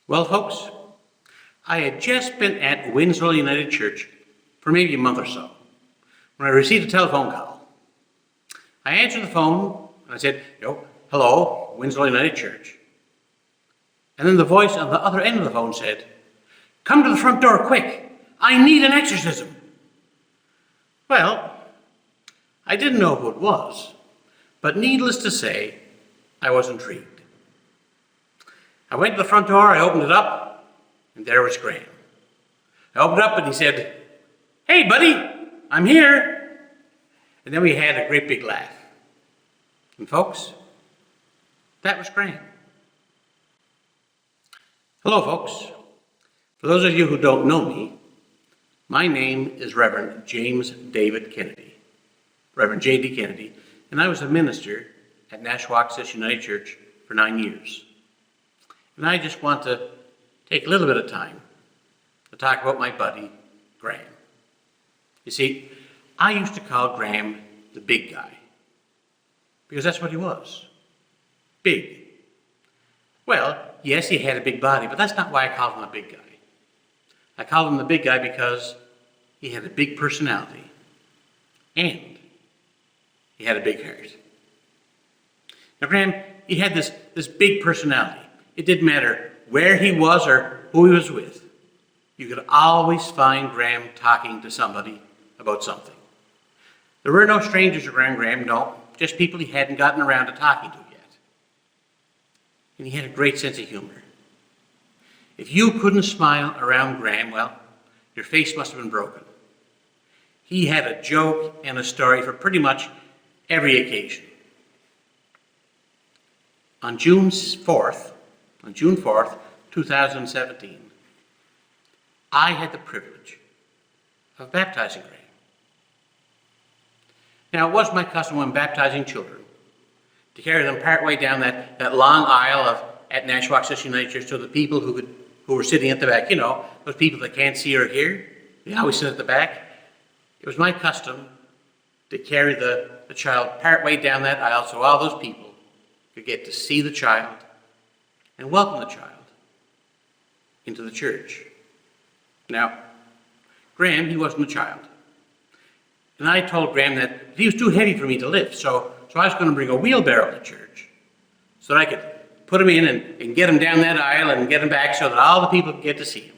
Well, folks, I had just been at Winslow United Church for maybe a month or so when I received a telephone call. I answered the phone and I said, hello, Winslow United Church. And then the voice on the other end of the phone said, come to the front door quick, I need an exorcism. Well, I didn't know who it was, but needless to say, I was intrigued. I went to the front door, I opened it up, and there was Graham. I opened it up and he said, hey buddy, I'm here. And then we had a great big laugh. And folks, that was Graham. Hello folks. For those of you who don't know me, my name is Reverend James David Kennedy, Reverend J.D. Kennedy, and I was a minister at Nashwaaksis United Church for 9 years. And I just want to take a little bit of time to talk about my buddy, Graham. You see, I used to call Graham the big guy, because that's what he was, big. Well, yes, he had a big body, but that's not why I called him a big guy. I called him the big guy because he had a big personality, and he had a big heart. Now, Graham, he had this big personality. It didn't matter where he was or who he was with. You could always find Graham talking to somebody about something. There were no strangers around Graham, no, just people he hadn't gotten around to talking to yet. And he had a great sense of humor. If you couldn't smile around Graham, well, your face must have been broken. He had a joke and a story for pretty much every occasion. On June 4th, 2017, I had the privilege of baptizing Graham. Now, it was my custom when baptizing children to carry them partway down that long aisle at Nashwaaksis United Church to the people who were sitting at the back. You know, those people that can't see or hear, they always sit at the back. It was my custom to carry the child partway down that aisle so all those people could get to see the child and welcome the child into the church. Now, Graham, he wasn't a child. And I told Graham that he was too heavy for me to lift, so I was going to bring a wheelbarrow to church so that I could put him in and get him down that aisle and get him back so that all the people could get to see him.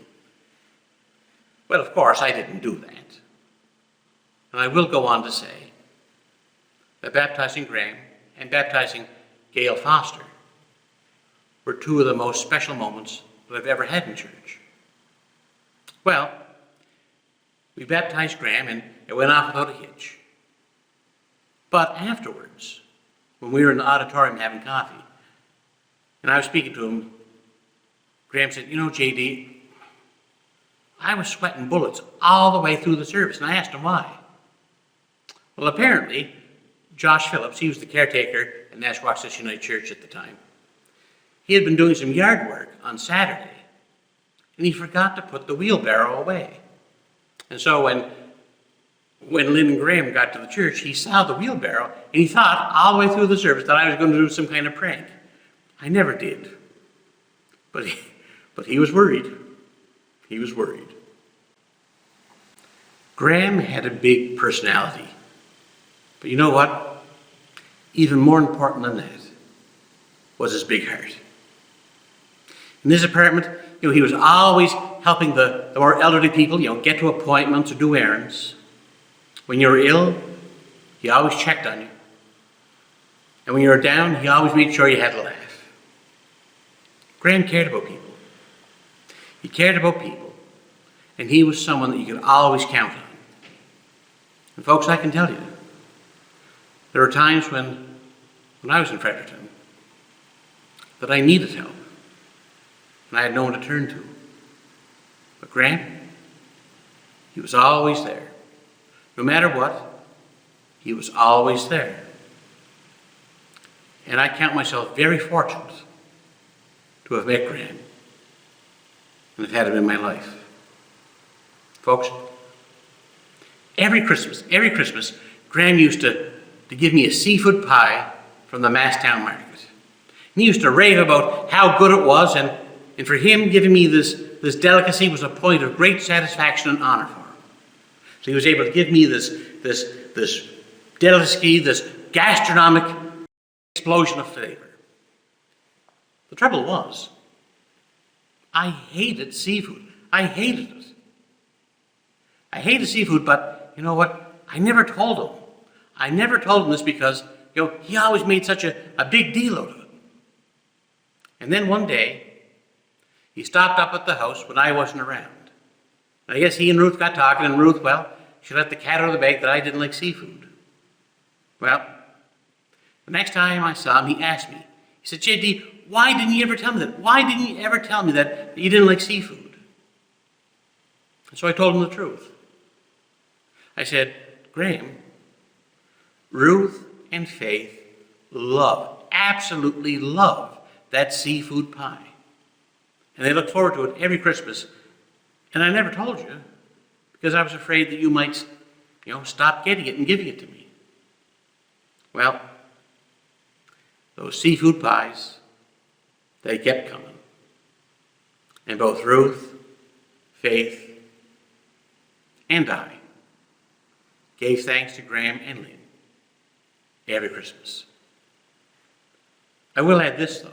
Well, of course, I didn't do that. And I will go on to say that baptizing Graham and baptizing Gail Foster were two of the most special moments that I've ever had in church. Well, we baptized Graham and it went off without a hitch. But afterwards, when we were in the auditorium having coffee, and I was speaking to him, Graham said, J.D., I was sweating bullets all the way through the service, and I asked him why. Well, apparently, Josh Phillips, he was the caretaker at Nashwaaksis United Church at the time, he had been doing some yard work on Saturday, and he forgot to put the wheelbarrow away. And so when Lynn and Graham got to the church, he saw the wheelbarrow, and he thought all the way through the service that I was going to do some kind of prank. I never did. But he was worried. He was worried. Graham had a big personality. But you know what? Even more important than that was his big heart. In his apartment, he was always helping the more elderly people, get to appointments or do errands. When you were ill, he always checked on you. And when you were down, he always made sure you had a laugh. Graham cared about people. He cared about people. And he was someone that you could always count on. And folks, I can tell you, there were times when I was in Fredericton that I needed help. And I had no one to turn to. But Graham, he was always there. No matter what, he was always there. And I count myself very fortunate to have met Graham and have had him in my life. Folks, every Christmas, Graham used to give me a seafood pie from the Masstown Market. And he used to rave about how good it was, and And for him giving me this delicacy was a point of great satisfaction and honor for him. So he was able to give me this delicacy, this gastronomic explosion of flavor. The trouble was, I hated seafood. I hated it. I hated seafood, but you know what? I never told him. I never told him this because, he always made such a big deal out of it. And then one day, he stopped up at the house when I wasn't around. And I guess he and Ruth got talking, and Ruth, she let the cat out of the bag that I didn't like seafood. Well, the next time I saw him, he asked me, he said, J.D., why didn't you ever tell me that? Why didn't you ever tell me that you didn't like seafood? And so I told him the truth. I said, Graham, Ruth and Faith absolutely love that seafood pie. And they look forward to it every Christmas. And I never told you because I was afraid that you might, stop getting it and giving it to me. Well, those seafood pies, they kept coming. And both Ruth, Faith, and I gave thanks to Graham and Lynn every Christmas. I will add this, though,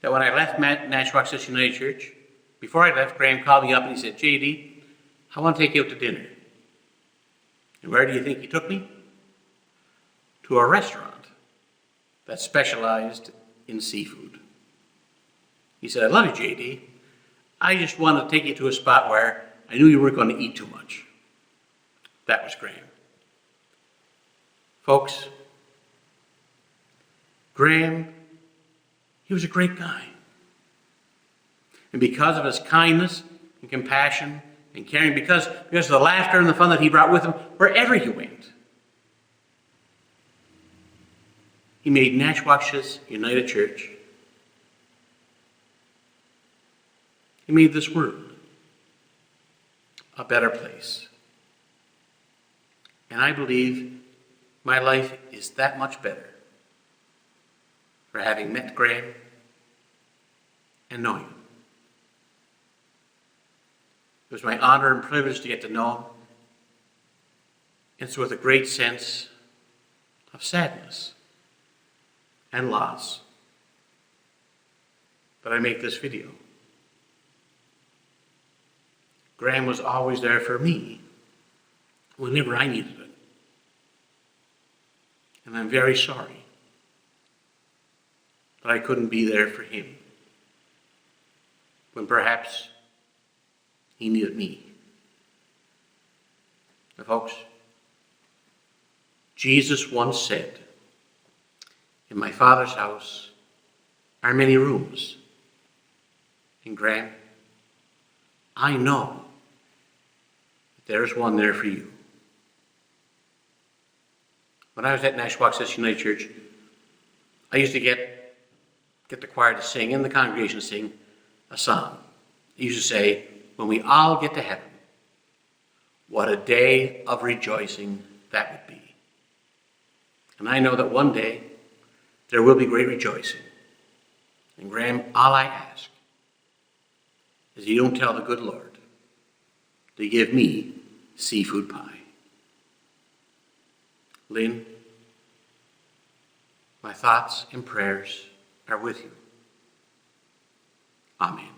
that when I left Nashwauk Association United Church, before I left, Graham called me up and he said, J.D., I want to take you out to dinner. And where do you think he took me? To a restaurant that specialized in seafood. He said, I love you, J.D. I just wanted to take you to a spot where I knew you weren't going to eat too much. That was Graham. Folks, Graham, he was a great guy. And because of his kindness and compassion and caring, because of the laughter and the fun that he brought with him wherever he went, he made Nashwaakshus United Church. He made this world a better place. And I believe my life is that much better for having met Graham and knowing him. It was my honor and privilege to get to know him. It's with a great sense of sadness and loss that I make this video. Graham was always there for me whenever I needed it. And I'm very sorry that I couldn't be there for him when perhaps he needed me. Now, folks, Jesus once said, in my Father's house are many rooms. And Graham, I know that there's one there for you. When I was at Nashwauk Association United Church, I used to get the choir to sing and the congregation to sing a song. It used to say, when we all get to heaven, what a day of rejoicing that would be. And I know that one day there will be great rejoicing. And Graham, all I ask is you don't tell the good Lord to give me seafood pie. Lynn, my thoughts and prayers are with you. Amen.